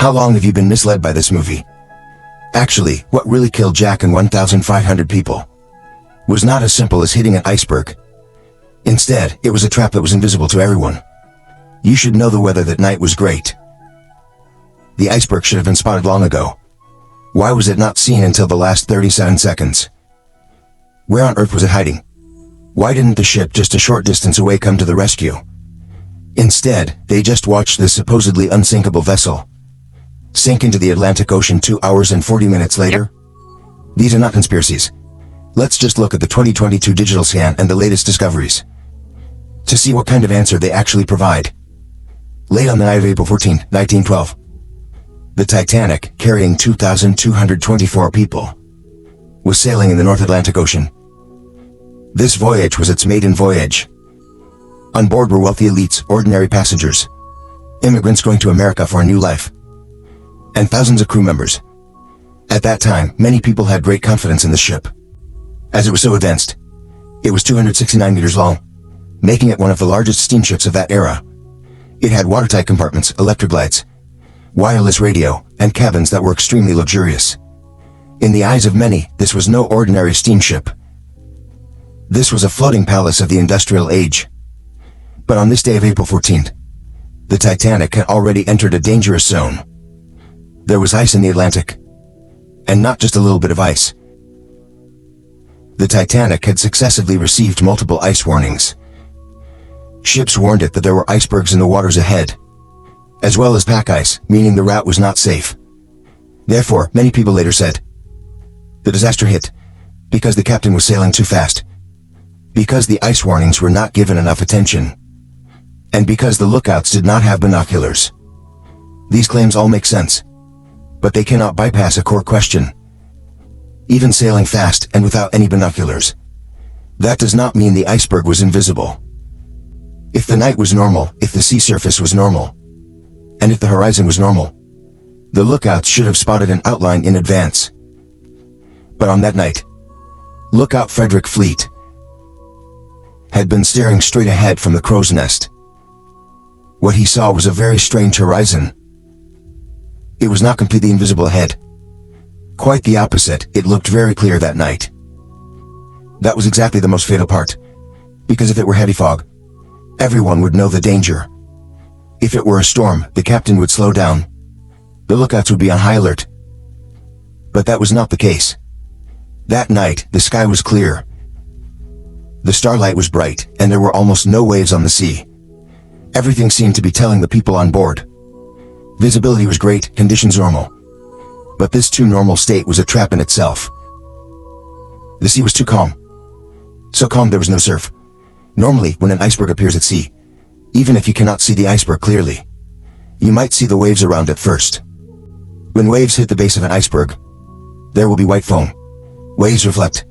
How long have you been misled by this movie? Actually, what really killed Jack and 1,500 people was not as simple as hitting an iceberg. Instead, it was a trap that was invisible to everyone. You should know the weather that night was great. The iceberg should have been spotted long ago. Why was it not seen until the last 37 seconds? Where on earth was it hiding? Why didn't the ship just a short distance away come to the rescue? Instead, they just watched this supposedly unsinkable vessel sink into the Atlantic Ocean 2 hours and 40 minutes later. These are not conspiracies. Let's just look at the 2022 digital scan and the latest discoveries to see what kind of answer they actually provide. Late on the night of April 14, 1912, the Titanic, carrying 2,224 people, was sailing in the North Atlantic Ocean. This voyage was its maiden voyage. On board were wealthy elites, ordinary passengers, immigrants going to America for a new life, and thousands of crew members. At that time, many people had great confidence in the ship, as it was so advanced. It was 269 meters long, making it one of the largest steamships of that era. It had watertight compartments, electric lights, wireless radio, and cabins that were extremely luxurious. In the eyes of many, this was no ordinary steamship. This was a floating palace of the industrial age. But on this day of April 14th, the Titanic had already entered a dangerous zone. There was ice in the Atlantic, and not just a little bit of ice. The Titanic had successively received multiple ice warnings. Ships warned it that there were icebergs in the waters ahead, as well as pack ice, meaning the route was not safe. Therefore, many people later said, the disaster hit because the captain was sailing too fast, because the ice warnings were not given enough attention, and because the lookouts did not have binoculars. These claims all make sense, but they cannot bypass a core question. Even sailing fast and without any binoculars, that does not mean the iceberg was invisible. If the night was normal, if the sea surface was normal, and if the horizon was normal, the lookouts should have spotted an outline in advance. But on that night, lookout Frederick Fleet had been staring straight ahead from the crow's nest. What he saw was a very strange horizon. It was not completely invisible ahead. Quite the opposite, it looked very clear that night. That was exactly the most fatal part, because if it were heavy fog, everyone would know the danger. If it were a storm, the captain would slow down. The lookouts would be on high alert. But that was not the case. That night, the sky was clear. The starlight was bright, and there were almost no waves on the sea. Everything seemed to be telling the people on board. Visibility was great, conditions normal. But this too normal state was a trap in itself. The sea was too calm. So calm there was no surf. Normally, when an iceberg appears at sea, even if you cannot see the iceberg clearly, you might see the waves around it first. When waves hit the base of an iceberg, there will be white foam. Waves reflect.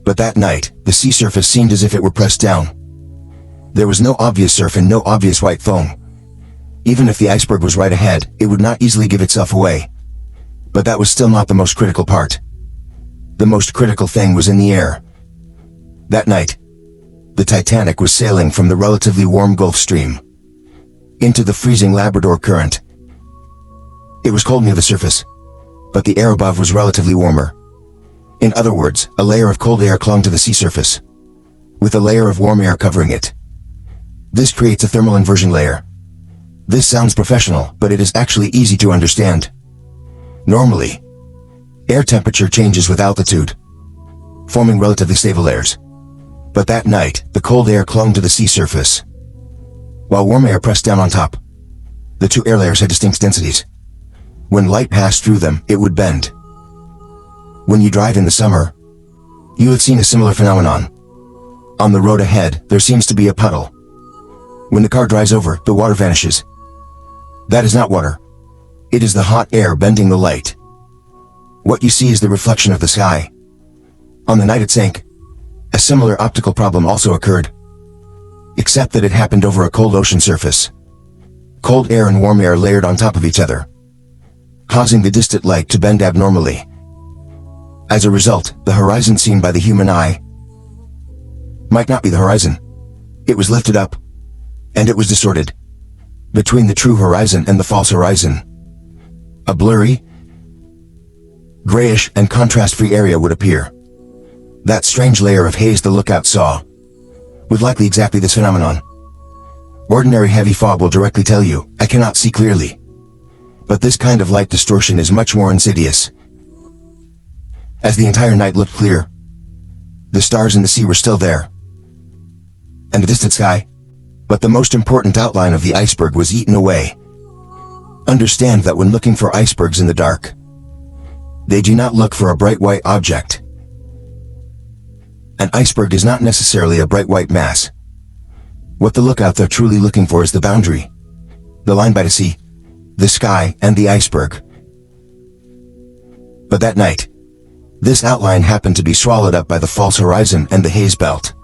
But that night, the sea surface seemed as if it were pressed down. There was no obvious surf and no obvious white foam. Even if the iceberg was right ahead, it would not easily give itself away. But that was still not the most critical part. The most critical thing was in the air. That night, the Titanic was sailing from the relatively warm Gulf Stream into the freezing Labrador Current. It was cold near the surface, but the air above was relatively warmer. In other words, a layer of cold air clung to the sea surface, with a layer of warm air covering it. This creates a thermal inversion layer. This sounds professional, but it is actually easy to understand. Normally, air temperature changes with altitude, forming relatively stable layers. But that night, the cold air clung to the sea surface, while warm air pressed down on top. The two air layers had distinct densities. When light passed through them, it would bend. When you drive in the summer, you have seen a similar phenomenon. On the road ahead, there seems to be a puddle. When the car drives over, the water vanishes. That is not water. It is the hot air bending the light. What you see is the reflection of the sky. On the night it sank, a similar optical problem also occurred, except that it happened over a cold ocean surface. Cold air and warm air layered on top of each other, causing the distant light to bend abnormally. As a result, the horizon seen by the human eye might not be the horizon. It was lifted up, and it was distorted between the true horizon and the false horizon. A blurry, grayish, and contrast-free area would appear. That strange layer of haze the lookout saw was likely exactly this phenomenon. Ordinary heavy fog will directly tell you, I cannot see clearly. But this kind of light distortion is much more insidious. As the entire night looked clear, the stars in the sea were still there, and the distant sky, but the most important outline of the iceberg was eaten away. Understand that when looking for icebergs in the dark, they do not look for a bright white object. An iceberg is not necessarily a bright white mass. What the lookouts are truly looking for is the boundary, the line by the sea, the sky, and the iceberg. But that night, this outline happened to be swallowed up by the false horizon and the haze belt.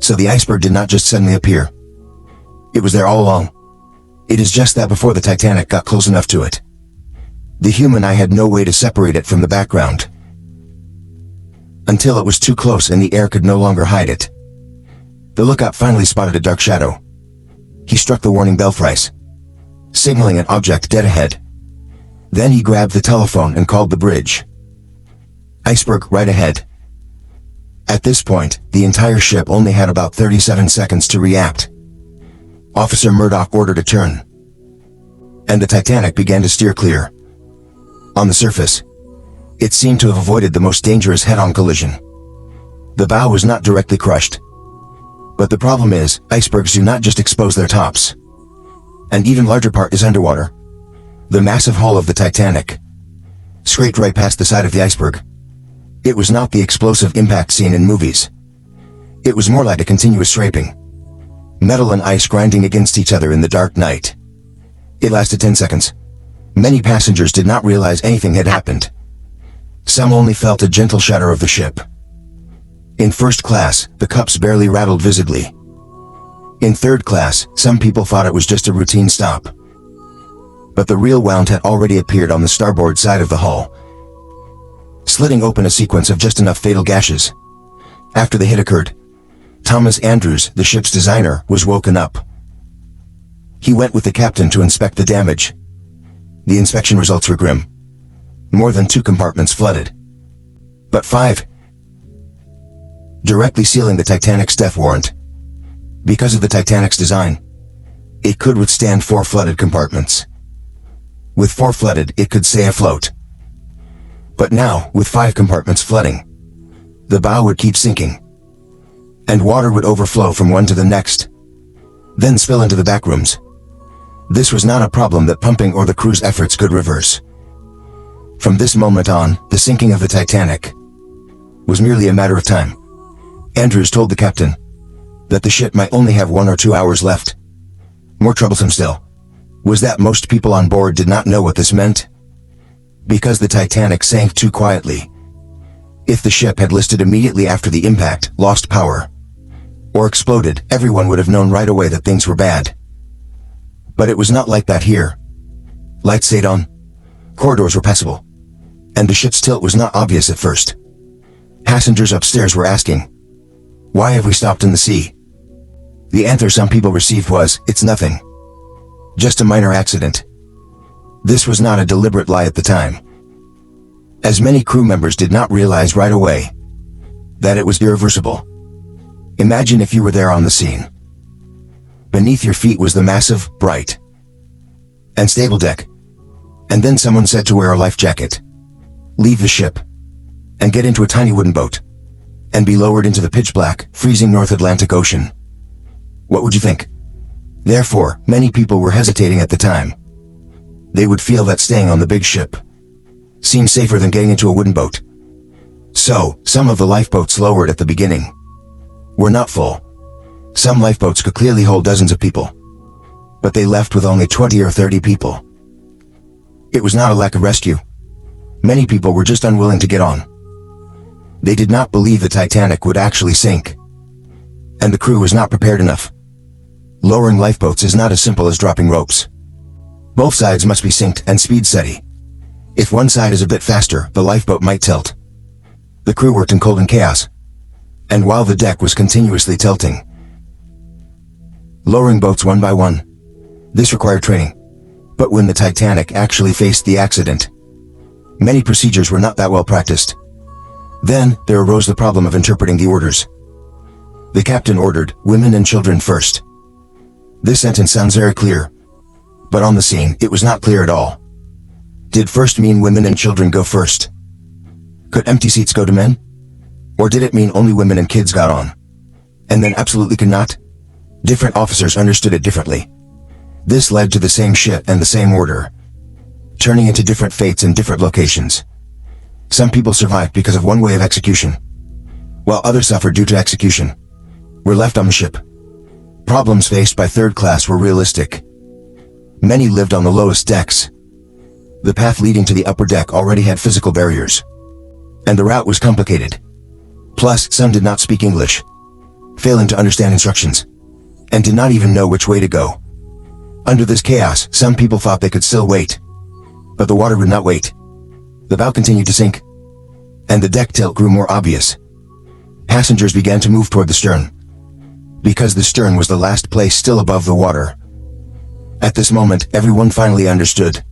So the iceberg did not just suddenly appear. It was there all along. It is just that before the Titanic got close enough to it, the human eye had no way to separate it from the background. Until it was too close and the air could no longer hide it. The lookout finally spotted a dark shadow. He struck the warning bell thrice, signaling an object dead ahead. Then he grabbed the telephone and called the bridge. Iceberg right ahead. At this point, the entire ship only had about 37 seconds to react. Officer Murdoch ordered a turn, and the Titanic began to steer clear. On the surface, it seemed to have avoided the most dangerous head-on collision. The bow was not directly crushed. But the problem is, icebergs do not just expose their tops. An even larger part is underwater. The massive hull of the Titanic scraped right past the side of the iceberg. It was not the explosive impact seen in movies. It was more like a continuous scraping. Metal and ice grinding against each other in the dark night. It lasted 10 seconds. Many passengers did not realize anything had happened. Some only felt a gentle shudder of the ship. In first class, the cups barely rattled visibly. In third class, some people thought it was just a routine stop. But the real wound had already appeared on the starboard side of the hull, slitting open a sequence of just enough fatal gashes. After the hit occurred, Thomas Andrews, the ship's designer, was woken up. He went with the captain to inspect the damage. The inspection results were grim. More than 2 compartments flooded. But 5, directly sealing the Titanic's death warrant. Because of the Titanic's design, it could withstand 4 flooded compartments. With 4 flooded, it could stay afloat. But now, with 5 compartments flooding, the bow would keep sinking, and water would overflow from one to the next, then spill into the back rooms. This was not a problem that pumping or the crew's efforts could reverse. From this moment on, the sinking of the Titanic was merely a matter of time. Andrews told the captain that the ship might only have 1 or 2 hours left. More troublesome still was that most people on board did not know what this meant. Because the Titanic sank too quietly. If the ship had listed immediately after the impact, lost power, or exploded, everyone would have known right away that things were bad. But it was not like that here. Lights stayed on, corridors were passable, and the ship's tilt was not obvious at first. Passengers upstairs were asking, why have we stopped in the sea? The answer some people received was, it's nothing. Just a minor accident. This was not a deliberate lie at the time, as many crew members did not realize right away that it was irreversible. Imagine if you were there on the scene. Beneath your feet was the massive, bright, and stable deck, and then someone said to wear a life jacket, leave the ship, and get into a tiny wooden boat, and be lowered into the pitch-black, freezing North Atlantic Ocean. What would you think? Therefore, many people were hesitating at the time. They would feel that staying on the big ship seemed safer than getting into a wooden boat. So, some of the lifeboats lowered at the beginning were not full. Some lifeboats could clearly hold dozens of people, but they left with only 20 or 30 people. It was not a lack of rescue. Many people were just unwilling to get on. They did not believe the Titanic would actually sink, and the crew was not prepared enough. Lowering lifeboats is not as simple as dropping ropes. Both sides must be synced and speed steady. If one side is a bit faster, the lifeboat might tilt. The crew worked in cold and chaos, and while the deck was continuously tilting, lowering boats one by one. This required training, But when the Titanic actually faced the accident, many procedures were not that well practiced. Then, there arose the problem of interpreting the orders. The captain ordered, "Women and children first." This sentence sounds very clear, but on the scene, it was not clear at all. Did first mean women and children go first? Could empty seats go to men? Or did it mean only women and kids got on? And then absolutely could not? Different officers understood it differently. This led to the same ship and the same order, turning into different fates in different locations. Some people survived because of one way of execution, while others suffered due to execution, were left on the ship. Problems faced by third class were realistic. Many lived on the lowest decks. The path leading to the upper deck already had physical barriers, and the route was complicated. Plus, some did not speak English, failing to understand instructions, and did not even know which way to go. Under this chaos, some people thought they could still wait, but the water would not wait. The bow continued to sink, and the deck tilt grew more obvious. Passengers began to move toward the stern, because the stern was the last place still above the water. At this moment, everyone finally understood.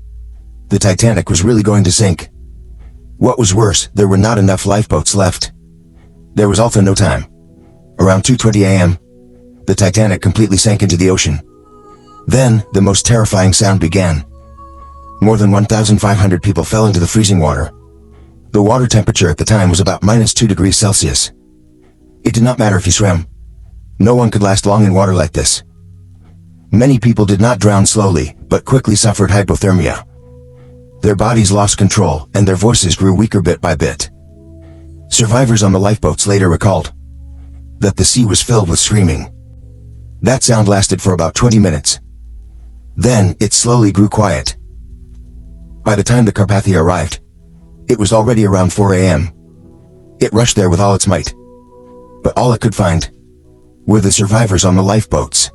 The Titanic was really going to sink. What was worse, there were not enough lifeboats left. There was also no time. Around 2:20 a.m., the Titanic completely sank into the ocean. Then, the most terrifying sound began. More than 1,500 people fell into the freezing water. The water temperature at the time was about -2 degrees Celsius. It did not matter if you swam. No one could last long in water like this. Many people did not drown slowly, but quickly suffered hypothermia. Their bodies lost control, and their voices grew weaker bit by bit. Survivors on the lifeboats later recalled that the sea was filled with screaming. That sound lasted for about 20 minutes. Then, it slowly grew quiet. By the time the Carpathia arrived, it was already around 4 a.m. It rushed there with all its might, but all it could find were the survivors on the lifeboats.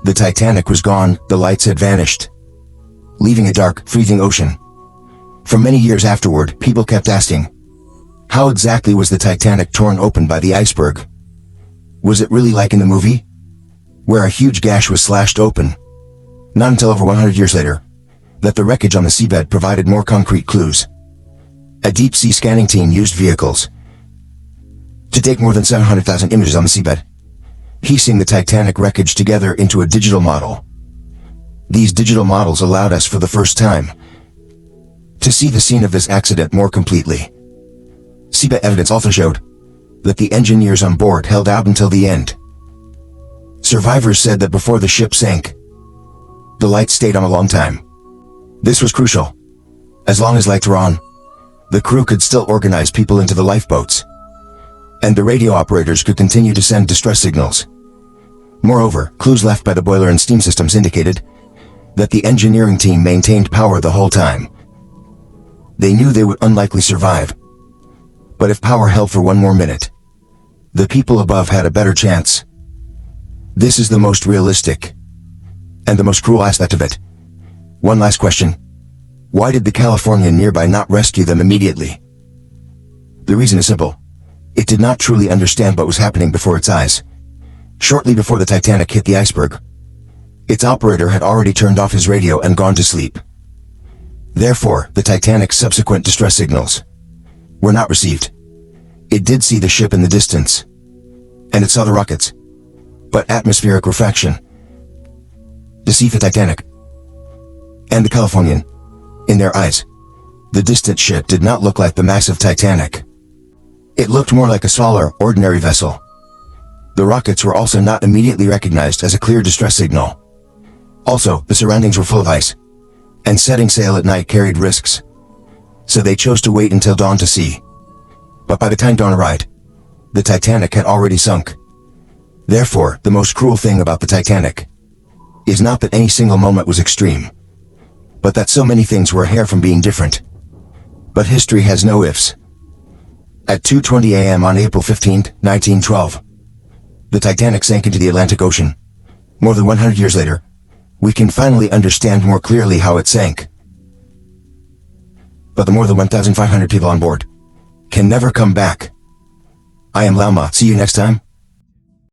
The Titanic was gone, the lights had vanished, leaving a dark, freezing ocean. For many years afterward, people kept asking, how exactly was the Titanic torn open by the iceberg? Was it really like in the movie, where a huge gash was slashed open? Not until over 100 years later, that the wreckage on the seabed provided more concrete clues. A deep-sea scanning team used vehicles to take more than 700,000 images on the seabed, piecing the Titanic wreckage together into a digital model. These digital models allowed us for the first time to see the scene of this accident more completely. Seabed evidence also showed that the engineers on board held out until the end. Survivors said that before the ship sank, the lights stayed on a long time. This was crucial. As long as lights were on, the crew could still organize people into the lifeboats, and the radio operators could continue to send distress signals. Moreover, clues left by the boiler and steam systems indicated that the engineering team maintained power the whole time. They knew they would unlikely survive, but if power held for one more minute, the people above had a better chance. This is the most realistic and the most cruel aspect of it. One last question. Why did the Californian nearby not rescue them immediately? The reason is simple. It did not truly understand what was happening before its eyes. Shortly before the Titanic hit the iceberg, its operator had already turned off his radio and gone to sleep. Therefore, the Titanic's subsequent distress signals were not received. It did see the ship in the distance, and it saw the rockets, but atmospheric refraction deceived the Titanic and the Californian. In their eyes, the distant ship did not look like the massive Titanic. It looked more like a smaller, ordinary vessel. The rockets were also not immediately recognized as a clear distress signal. Also, the surroundings were full of ice, and setting sail at night carried risks, so they chose to wait until dawn to see. But by the time dawn arrived, the Titanic had already sunk. Therefore, the most cruel thing about the Titanic is not that any single moment was extreme, but that so many things were a hair from being different. But history has no ifs. At 2:20 a.m. on April 15, 1912, the Titanic sank into the Atlantic Ocean. More than 100 years later, we can finally understand more clearly how it sank. But the more than 1,500 people on board can never come back. I am Lauma. See you next time.